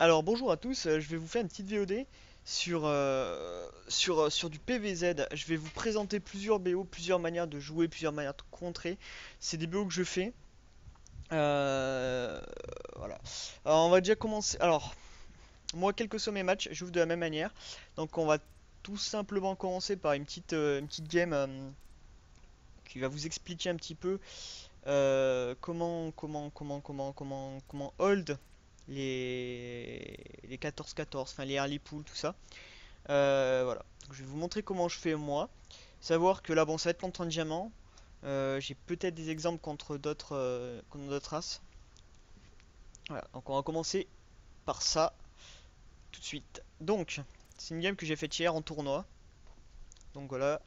Alors bonjour à tous, je vais vous faire une petite VOD sur du PVZ. Je vais vous présenter plusieurs BO, plusieurs manières de jouer, plusieurs manières de contrer. C'est des BO que je fais. Euh, voilà. Alors on va déjà commencer. Alors, moi, quels que soient mes matchs, je joue de la même manière. Donc on va tout simplement commencer par une petite game qui va vous expliquer un petit peu comment hold les 14-14, enfin les early pool, tout ça. Voilà. Donc, je vais vous montrer comment je fais moi. Savoir que là, bon, ça va être contre un diamant. J'ai peut-être des exemples contre d'autres races. Voilà. Donc on va commencer par ça tout de suite. Donc, c'est une game que j'ai faite hier en tournoi. Donc voilà.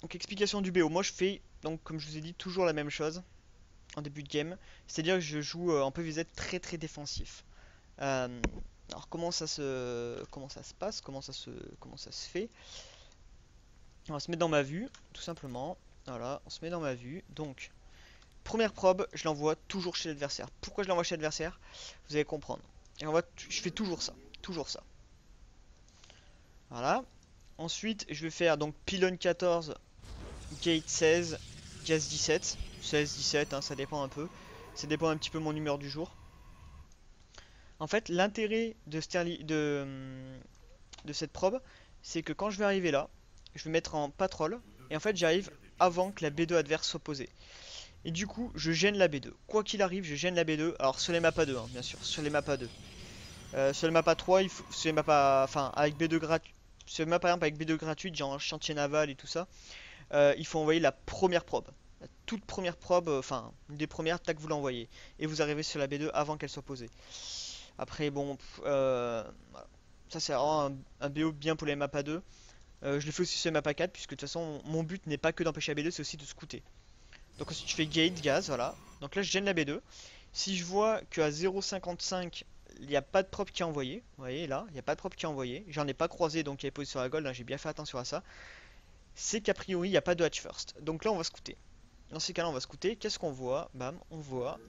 Donc explication du BO. Moi je fais, donc comme je vous ai dit, toujours la même chose en début de game. C'est-à-dire que je joue en PvZ très très défensif. Euh, alors comment ça se passe, comment ça se fait. On va se mettre dans ma vue, tout simplement. Voilà, on se met dans ma vue. Donc, première probe, je l'envoie toujours chez l'adversaire. Pourquoi je l'envoie chez l'adversaire? Vous allez comprendre. Et je fais toujours ça, toujours ça. Voilà. Ensuite, je vais faire donc pylône 14, gate 16, gaz 17. 16, 17, hein, ça dépend un peu. Ça dépend un petit peu de mon humeur du jour. En fait, l'intérêt de cette probe, c'est que quand je vais arriver là, je vais mettre en patrol. Et en fait, j'arrive avant que la B2 adverse soit posée. Et du coup, je gêne la B2. Quoi qu'il arrive, je gêne la B2. Alors, sur les maps A2, hein, bien sûr. Sur les maps A2. Sur les maps A3, sur les maps enfin, avec B2 gratuit. Sur les maps par exemple avec B2 gratuite, genre chantier naval et tout ça, il faut envoyer la première probe. La toute première probe, enfin, une des premières, tac, vous l'envoyez. Et vous arrivez sur la B2 avant qu'elle soit posée. Après, bon, voilà. Ça c'est vraiment un BO bien pour les maps A2. Je le fais aussi sur les maps A4, puisque de toute façon, mon but n'est pas que d'empêcher la B2, c'est aussi de scouter. Donc ensuite, je fais gate, gaz, voilà. Donc là, je gêne la B2. Si je vois qu'à 0,55, il n'y a pas de prop qui est envoyé, vous voyez là, il n'y a pas de prop qui est envoyé. J'en ai pas croisé, donc il est posé sur la gold, hein, j'ai bien fait attention à ça. C'est qu'a priori, il n'y a pas de hatch first. Donc là, on va scouter. Dans ces cas-là, on va scouter. Qu'est-ce qu'on voit? Bam, on voit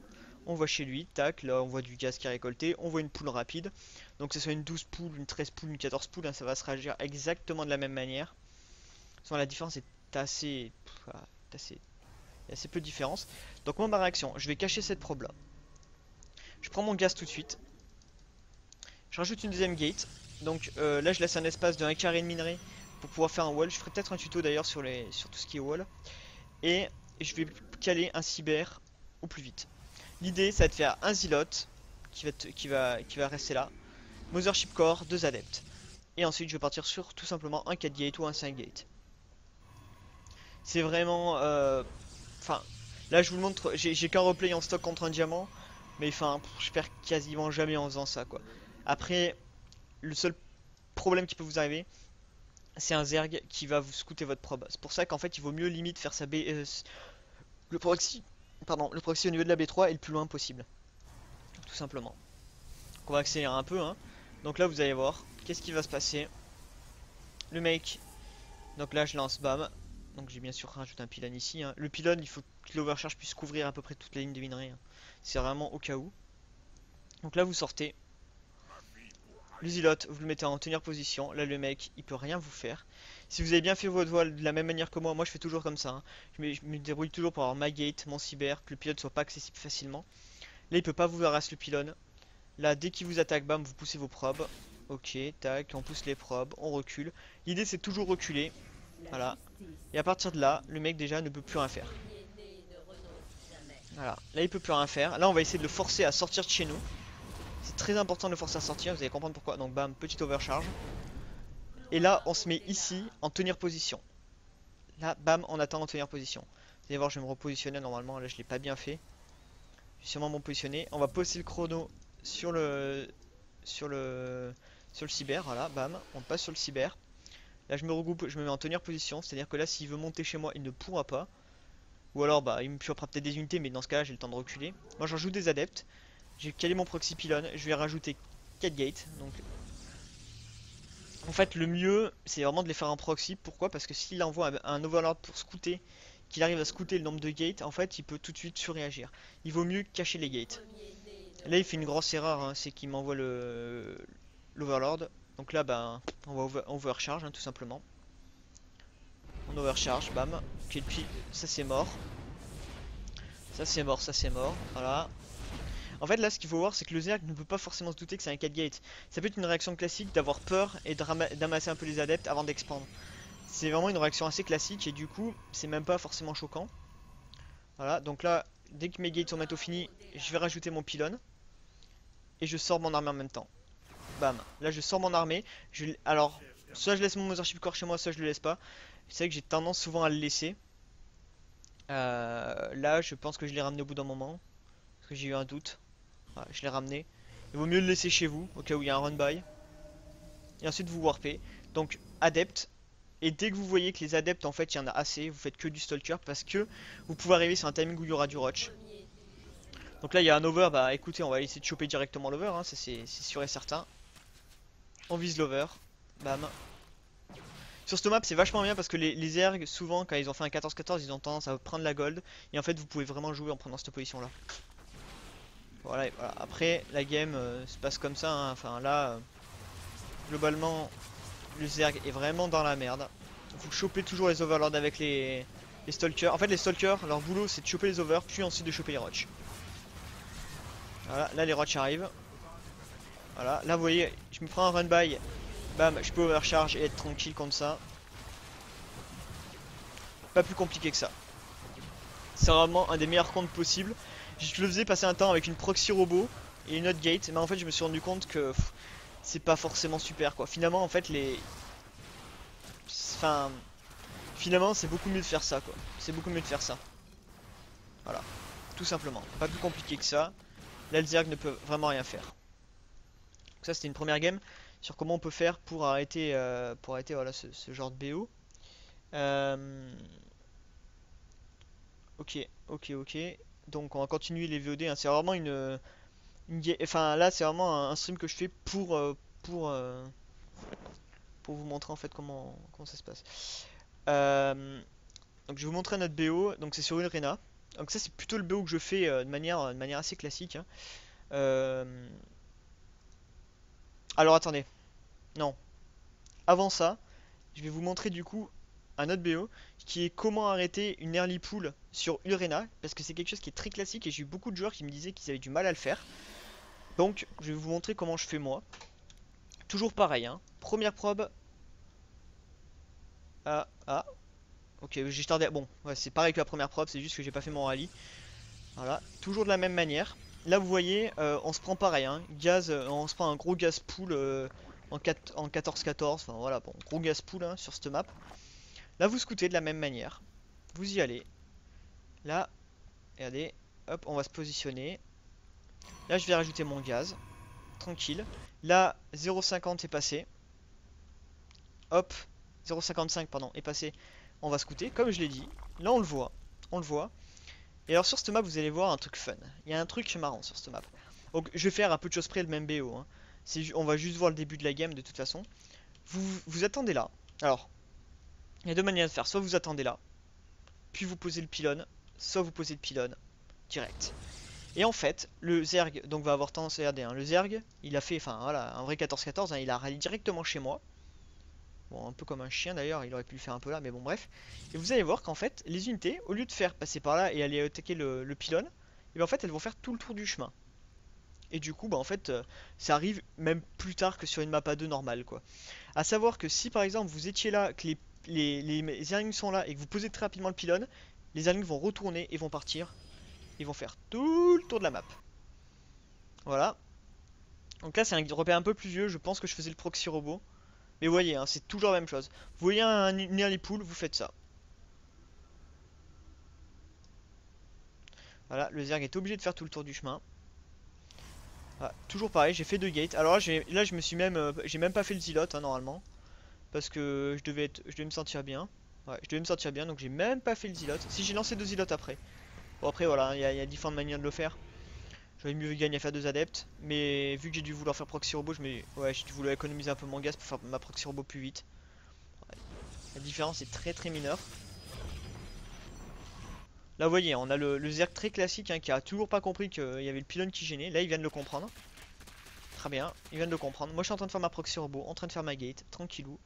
chez lui, tac, là on voit du gaz qui est récolté, on voit une poule rapide. Donc que ce soit une 12 poule, une 13 poule, une 14 poule, hein, ça va se réagir exactement de la même manière. Sans la différence est assez, assez, il y a assez peu de différence. Donc moi ma réaction, je vais cacher cette probe là. Je prends mon gaz tout de suite. Je rajoute une deuxième gate. Donc là je laisse un espace de 1 carré de minerai pour pouvoir faire un wall. Je ferai peut-être un tuto d'ailleurs sur tout ce qui est wall. Et je vais caler un cyber au plus vite. L'idée, ça va être de faire un Zealot qui va rester là. Mothership Core, deux adeptes. Et ensuite, je vais partir sur tout simplement un 4 gate ou un 5 gate. C'est vraiment. Enfin, là, je vous le montre. J'ai qu'un replay en stock contre un diamant. Mais enfin, je perds quasiment jamais en faisant ça, quoi. Après, le seul problème qui peut vous arriver, c'est un Zerg qui va vous scouter votre probe. C'est pour ça qu'en fait, il vaut mieux limite faire sa B. Le proxy. Pardon, le proxy au niveau de la B3 est le plus loin possible. Tout simplement. Donc on va accélérer un peu, hein. Donc là vous allez voir, qu'est-ce qui va se passer. Le mec, donc là je lance bam. Donc j'ai bien sûr rajouté un pylône ici, hein. Le pylône il faut que l'overcharge puisse couvrir à peu près toute la ligne de minerai, hein. C'est vraiment au cas où. Donc là vous sortez. Le zealot, vous le mettez en tenir position. Là le mec il peut rien vous faire. Si vous avez bien fait votre voile de la même manière que moi je fais toujours comme ça, hein. Je me débrouille toujours pour avoir ma gate, mon cyber, que le pylône soit pas accessible facilement. Là il peut pas vous arracher le pylône. Là, dès qu'il vous attaque, bam, vous poussez vos probes. Ok, tac, on pousse les probes, on recule. L'idée, c'est toujours reculer. Voilà. Et à partir de là, le mec déjà ne peut plus rien faire. Voilà. Là, il peut plus rien faire. Là, on va essayer de le forcer à sortir de chez nous. C'est très important de le forcer à sortir, vous allez comprendre pourquoi. Donc, bam, petite overcharge. Et là, on se met ici, en tenir position. Là, bam, on attend en tenir position. Vous allez voir, je vais me repositionner normalement. Là, je l'ai pas bien fait. Je vais sûrement me positionner. On va poser le chrono sur le sur le sur le cyber, voilà, bam, on passe sur le cyber. Là je me regroupe, je me mets en tenir position, c'est-à-dire que là s'il veut monter chez moi, il ne pourra pas. Ou alors bah il me chopera peut-être des unités, mais dans ce cas là j'ai le temps de reculer. Moi j'en joue des adeptes. J'ai calé mon proxy pylon, je vais rajouter 4 gates. Donc en fait le mieux c'est vraiment de les faire en proxy. Pourquoi? Parce que s'il envoie un overlord pour scouter, qu'il arrive à scouter le nombre de gates, en fait il peut tout de suite surréagir. Il vaut mieux cacher les gates. Là il fait une grosse erreur, hein, c'est qu'il m'envoie l'Overlord. Donc là ben on overcharge hein, tout simplement. On overcharge, bam. Ok, puis ça c'est mort. Ça c'est mort, ça c'est mort. Voilà. En fait là ce qu'il faut voir c'est que le Zerg ne peut pas forcément se douter que c'est un 4 gate. Ça peut être une réaction classique d'avoir peur et d'amasser un peu les adeptes avant d'expandre. C'est vraiment une réaction assez classique et du coup c'est même pas forcément choquant. Voilà, donc là dès que mes gates sont bientôt finis, je vais rajouter mon pylône. Et je sors mon armée en même temps. Bam, là je sors mon armée. Alors, soit je laisse mon Mothership Core chez moi, soit je le laisse pas. C'est vrai que j'ai tendance souvent à le laisser. Là je pense que je l'ai ramené au bout d'un moment. Parce que j'ai eu un doute. Voilà, je l'ai ramené. Il vaut mieux le laisser chez vous, au cas où il y a un run by. Et ensuite vous warpez. Donc adepte. Et dès que vous voyez que les adeptes en fait il y en a assez, vous faites que du stalker parce que vous pouvez arriver sur un timing où il y aura du rush. Donc là il y a un over, bah écoutez on va essayer de choper directement l'over, hein, ça c'est sûr et certain. On vise l'over, bam. Sur cette map c'est vachement bien parce que les ergs souvent quand ils ont fait un 14-14 ils ont tendance à prendre la gold. Et en fait vous pouvez vraiment jouer en prenant cette position là. Voilà, voilà. Après la game se passe comme ça, hein. Enfin là globalement le Zerg est vraiment dans la merde. Vous chopez toujours les overlords avec les stalkers. En fait les stalkers leur boulot c'est de choper les overs puis ensuite de choper les roches. Voilà, là les roches arrivent. Voilà, là vous voyez je me prends un run by. Bam, je peux overcharge et être tranquille contre ça. Pas plus compliqué que ça. C'est vraiment un des meilleurs comptes possibles. Je le faisais passer un temps avec une proxy robot et une autre gate, mais en fait je me suis rendu compte que c'est pas forcément super quoi. Finalement en fait Enfin... Finalement c'est beaucoup mieux de faire ça quoi. C'est beaucoup mieux de faire ça. Voilà. Tout simplement. Pas plus compliqué que ça. Là le Zerg ne peut vraiment rien faire. Donc ça c'était une première game sur comment on peut faire pour arrêter voilà, ce genre de BO. Ok, ok, ok. Donc on va continuer les VOD, hein. C'est vraiment enfin là c'est vraiment un stream que je fais pour, euh, pour vous montrer en fait comment ça se passe. Euh, donc je vais vous montrer notre BO. Donc c'est sur une arena. Donc ça c'est plutôt le BO que je fais de manière assez classique, hein. Euh, Alors attendez, non. Avant ça, je vais vous montrer du coup un autre BO qui est comment arrêter une early pool sur Urena parce que c'est quelque chose qui est très classique et j'ai eu beaucoup de joueurs qui me disaient qu'ils avaient du mal à le faire. Donc je vais vous montrer comment je fais moi. Toujours pareil, hein. Première probe. Ah, ok, j'ai tardé. Bon, ouais, c'est pareil que la première probe, c'est juste que j'ai pas fait mon rallye. Voilà, toujours de la même manière. Là vous voyez, on se prend pareil, hein. Gaz, on se prend un gros gaz pool en 14-14. Enfin voilà, bon, gros gaz pool hein, sur cette map. Là vous scootez de la même manière. Vous y allez. Là, regardez, hop, on va se positionner. Là, je vais rajouter mon gaz. Tranquille. Là, 0,50 est passé. Hop, 0,55 pardon, est passé. On va scouter, comme je l'ai dit. Là, on le voit. On le voit. Et alors, sur cette map, vous allez voir un truc fun. Il y a un truc marrant sur cette map. Donc, je vais faire à peu de choses près le même BO, hein. On va juste voir le début de la game de toute façon. Vous attendez là. Alors, il y a deux manières de faire. Soit vous attendez là, puis vous posez le pylône, soit vous posez le pylône direct. Et en fait, le Zerg donc va avoir tendance à regarder, hein. Le Zerg, il a fait, enfin voilà, un vrai 14-14, hein, il a rallye directement chez moi. Bon, un peu comme un chien d'ailleurs, il aurait pu le faire un peu là, mais bon, bref. Et vous allez voir qu'en fait, les unités, au lieu de faire passer par là et aller attaquer le pylône, et bien en fait, elles vont faire tout le tour du chemin. Et du coup, bah en fait, ça arrive même plus tard que sur une map à 2 normale, quoi. À savoir que si par exemple vous étiez là, que les Zerglings sont là et que vous posez très rapidement le pylône, les Zerglings vont retourner et vont partir. Ils vont faire tout le tour de la map. Voilà. Donc là, c'est un repère un peu plus vieux. Je pense que je faisais le proxy robot. Mais vous voyez, hein, c'est toujours la même chose. Vous voyez une early pool, vous faites ça. Voilà, le Zerg est obligé de faire tout le tour du chemin. Voilà, toujours pareil, j'ai fait 2 gates. Alors là, je me suis même, j'ai même pas fait le zilot hein, normalement. Parce que je devais me sentir bien. Ouais, je devais me sentir bien, donc j'ai même pas fait le zilot. Si j'ai lancé 2 zilots après. Bon après voilà, il y a différentes manières de le faire. J'aurais mieux gagner à faire 2 adeptes, mais vu que j'ai dû vouloir faire proxy robot, ouais, j'ai dû vouloir économiser un peu mon gaz pour faire ma proxy robot plus vite. Ouais. La différence est très très mineure. Là, vous voyez, on a le Zerg très classique hein, qui a toujours pas compris qu'il y avait le pylône qui gênait. Là, il vient de le comprendre. Très bien, il vient de le comprendre. Moi, je suis en train de faire ma proxy robot, en train de faire ma gate, tranquillou.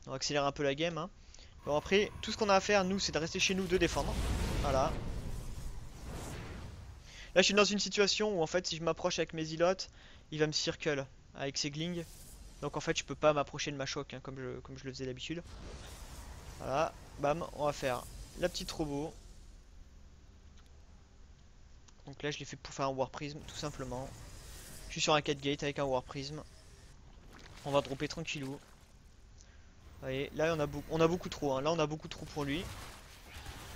On va accélérer un peu la game. Hein. Bon, après, tout ce qu'on a à faire, nous, c'est de rester chez nous, de défendre. Voilà. Là, je suis dans une situation où, en fait, si je m'approche avec mes ilotes, il va me circle avec ses glings. Donc, en fait, je peux pas m'approcher de ma choc hein, comme je le faisais d'habitude. Voilà, bam, on va faire la petite robot. Donc là, je l'ai fait pour faire un War Prism, tout simplement. Je suis sur un 4 gate avec un War Prism. On va dropper tranquillou. Vous voyez, là, on a beaucoup trop. Hein. Là, on a beaucoup trop pour lui.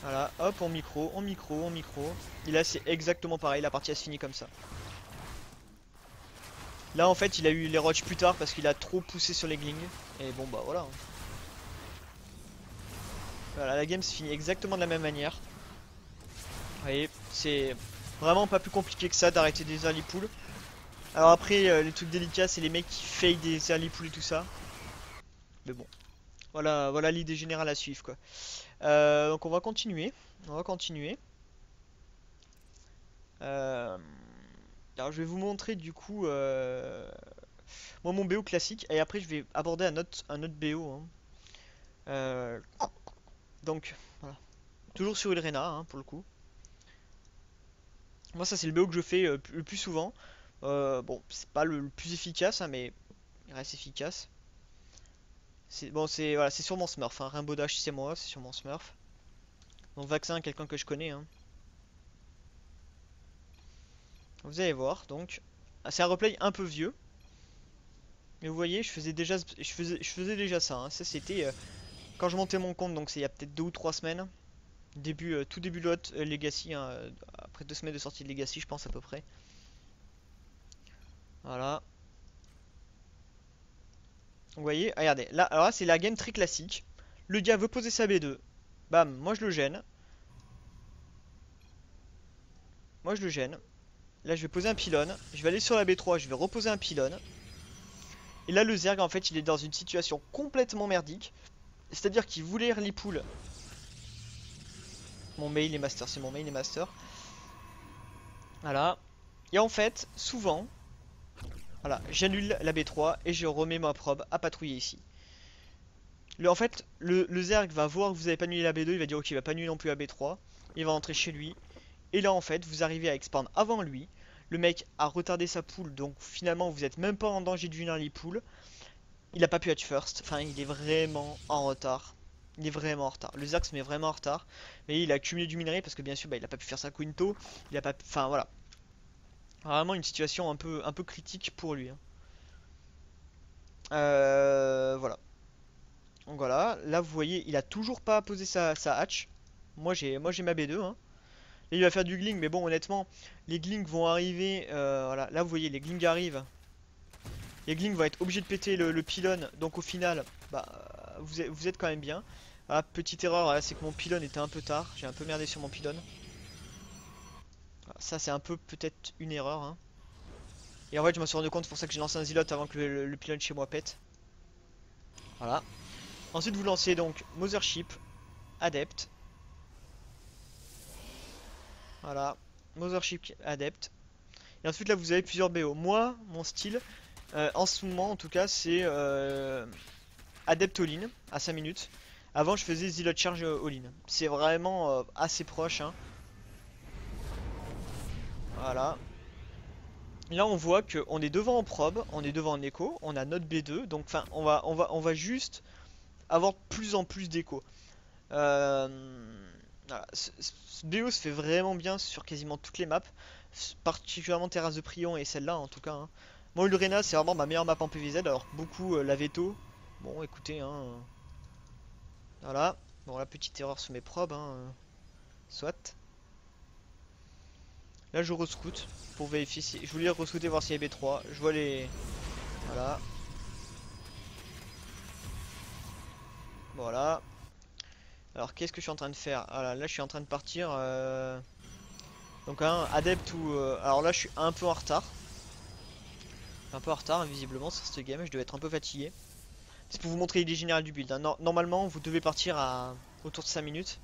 Voilà, hop, en micro, en micro, en micro. Et là, c'est exactement pareil. La partie a se finit comme ça. Là, en fait, il a eu les roches plus tard parce qu'il a trop poussé sur les glings. Et bon, bah voilà. Voilà, la game se finit exactement de la même manière. Vous voyez, c'est vraiment pas plus compliqué que ça d'arrêter des early pools. Alors après, les trucs délicats, c'est les mecs qui fake des early pools et tout ça. Mais bon, voilà l'idée générale à suivre quoi. Donc on va continuer. On va continuer. Alors je vais vous montrer du coup moi mon BO classique et après je vais aborder un autre BO. Hein. Euh, donc voilà. Toujours sur Ilrena hein, pour le coup. Moi ça c'est le BO que je fais le plus souvent. Bon c'est pas le plus efficace hein, mais il reste efficace. C'est bon c'est voilà c'est sûrement Smurf. Hein. Rainbow Dash c'est moi, c'est sûrement Smurf. Donc vaccin quelqu'un que je connais. Hein. Vous allez voir donc. C'est un replay un peu vieux. Mais vous voyez, je faisais déjà ça. Hein. Ça c'était quand je montais mon compte, donc c'est il y a peut-être 2 ou 3 semaines. Tout début de Legacy, hein, après 2 semaines de sortie de Legacy, je pense à peu près. Voilà. Vous voyez, regardez, là, alors là c'est la game très classique. Le gars veut poser sa B2. Bam, moi je le gêne. Moi je le gêne. Là je vais poser un pylône. Je vais aller sur la B3, je vais reposer un pylône. Et là le Zerg en fait il est dans une situation complètement merdique. C'est-à-dire qu'il voulait early pool. Mon mail est master, c'est mon mail est master. Voilà. Et en fait, souvent, voilà, j'annule la B3 et je remets ma probe à patrouiller ici. En fait, le Zerg va voir que vous avez pas annulé la B2, il va dire ok, il va pas annuler non plus la B3. Il va rentrer chez lui. Et là, en fait, vous arrivez à expand avant lui. Le mec a retardé sa pool, donc finalement, vous êtes même pas en danger d'une early pool. Il a pas pu être first, enfin, il est vraiment en retard. Il est vraiment en retard. Le Zerg se met vraiment en retard. Mais il a accumulé du minerai parce que bien sûr, bah, il a pas pu faire sa Quinto. Il a pas, enfin voilà. Vraiment une situation un peu critique pour lui. Hein. Voilà. Donc voilà, là vous voyez, il a toujours pas posé sa hatch. Moi j'ai ma B2. Hein. Là, il va faire du gling, mais bon honnêtement, les glings vont arriver. Voilà, là vous voyez, les glings arrivent. Les glings vont être obligés de péter le pylône. Donc au final, bah vous êtes quand même bien. Ah, petite erreur, c'est que mon pylône était un peu tard. J'ai un peu merdé sur mon pylône. Ça c'est un peu peut-être une erreur. Hein. Et en fait, je m'en suis rendu compte, c'est pour ça que j'ai lancé un Zilot avant que le pylône chez moi pète. Voilà. Ensuite, vous lancez donc Mothership, Adept. Voilà. Mothership, Adept. Et ensuite, là, vous avez plusieurs BO. Moi, mon style, en ce moment, en tout cas, c'est Adept all-in à 5 minutes. Avant, je faisais Zilot Charge all-in. C'est vraiment assez proche. Hein. Voilà. Là, on voit qu'on est devant en probe, on est devant en écho, on a notre B2. Donc, enfin, on va juste avoir plus en plus d'écho. Voilà, ce BO se fait vraiment bien sur quasiment toutes les maps, particulièrement Terrasse de Prion et celle-là en tout cas. Hein. Moi, Ulrena, c'est vraiment ma meilleure map en PVZ, alors beaucoup la veto. Bon, écoutez, hein, voilà. Bon, la petite erreur sur mes probes, hein, soit. Là, je rescoute pour vérifier si. Je voulais rescouter voir s'il y a B3. Je vois les. Voilà. Voilà. Alors qu'est-ce que je suis en train de faire? Voilà, là je suis en train de partir. Donc un adept ou. Alors là je suis un peu en retard. Un peu en retard visiblement sur cette game. Je devais être un peu fatigué. C'est pour vous montrer l'idée générale du build. Hein. Normalement vous devez partir à autour de 5 minutes.